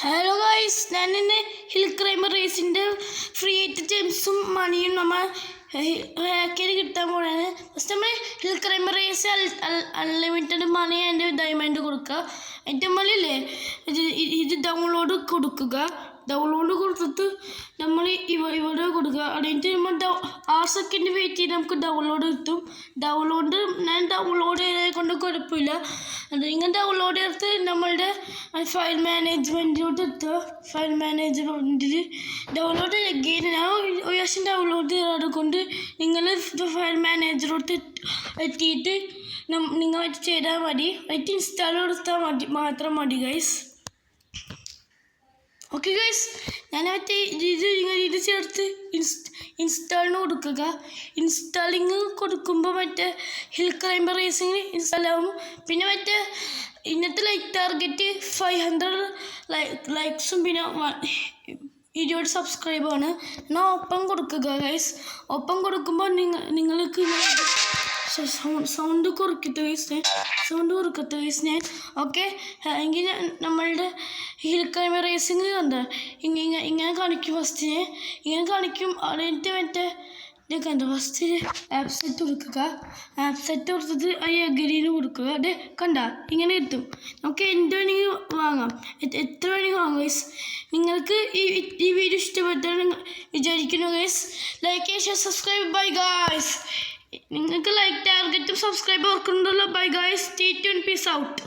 Hello guys, ഞാൻ ഇന്ന് hill climber റേസിൻ്റെ free ആയിട്ട് ജെംസും മണിയും നമ്മൾ ഹാക്ക് ചെയ്ത് കിട്ടാൻ പോകണതാണ്. ഫസ്റ്റ് നമ്മൾ hill climber race unlimited money and diamond കൊടുക്കുക. ഏറ്റവും വലിയല്ലേ ഇത് ഡൗൺലോഡ് കൊടുക്കുക. ഡൗൺലോഡ് കൊടുത്തിട്ട് നമ്മൾ ഇവിടെ കൊടുക്കുക. അതിൻ്റെ നമ്മൾ 6 സെക്കൻഡ് വെയിറ്റ് ചെയ്ത് നമുക്ക് ഡൗൺലോഡ് കിട്ടും. ഞാൻ ഡൗൺലോഡ് ചെയ്തത് കൊണ്ട് കുഴപ്പമില്ല. അത് ഇങ്ങനെ ഡൗൺലോഡ് ചെയ്തിട്ട് നമ്മളുടെ ഫയൽ മാനേജ്മെൻറ്റിലോട്ട് എത്തുക. ഫയൽ മാനേജ്മെൻറ്റിൽ ഡൗൺലോഡ് അഗെയിൻ ഞാൻ ഒരു പ്രാവശ്യം ഡൗൺലോഡ് ചെയ്യാറ് കൊണ്ട് നിങ്ങൾ ഫയൽ മാനേജറിലോട്ട് എത്തിയിട്ട് നിങ്ങൾ ചെയ്താൽ മതി. അതിട്ട് ഇൻസ്റ്റാൾ കൊടുത്താൽ മാത്രം മതി ഗൈസ്. ഓക്കെ ഗൈസ്, ഞാൻ ഇത് ചേർത്ത് ഇൻസ്റ്റാളിന് കൊടുക്കുക. ഇൻസ്റ്റാളിങ് കൊടുക്കുമ്പോൾ ഹിൽ ക്ലൈംബർ റേസിങ് ഇൻസ്റ്റാൾ ആവും. പിന്നെ ഇന്നത്തെ ലൈക്ക് ടാർഗറ്റ് 500 ലൈക്സും പിന്നെ 20 സബ്സ്ക്രൈബാണ്. എന്നാൽ ഒപ്പം കൊടുക്കുക ഗൈസ്. ഒപ്പം കൊടുക്കുമ്പോൾ നിങ്ങൾക്ക് സൗണ്ട് കുറക്കട്ടെ ഗൈസ് ഞാൻ. ഓക്കെ, എങ്കിൽ നമ്മളുടെ ഹിൽ ക്ലൈംബർ റേസിങ് കണ്ട ഇങ്ങനെ കാണിക്കും. ഫസ്റ്റിന് ഇങ്ങനെ കാണിക്കും. അതിൻ്റെ കണ്ട ഫസ്റ്റ് ആപ്പ് സെറ്റ് കൊടുക്കുക. ആപ്പ് സെറ്റ് കൊടുത്തിട്ട് അഗ്രീന് കൊടുക്കുക. അത് കണ്ട ഇങ്ങനെ കിട്ടും. നമുക്ക് എന്ത് വേണമെങ്കിൽ വാങ്ങാം, എത്ര വേണമെങ്കിൽ വാങ്ങാം ഗൈസ്. നിങ്ങൾക്ക് ഈ വീഡിയോ ഇഷ്ടപ്പെട്ടാണ് വിചാരിക്കുന്നു ഗൈസ്. ലൈക്ക് ചെയ്യുക, സബ്സ്ക്രൈബ്. Bye guys. നിങ്ങൾക്ക് ലൈക്ക് ടാർഗറ്റും സബ്സ്ക്രൈബ് ഓർക്കുന്നുണ്ടല്ലോ. Bye guys, stay tune, peace out.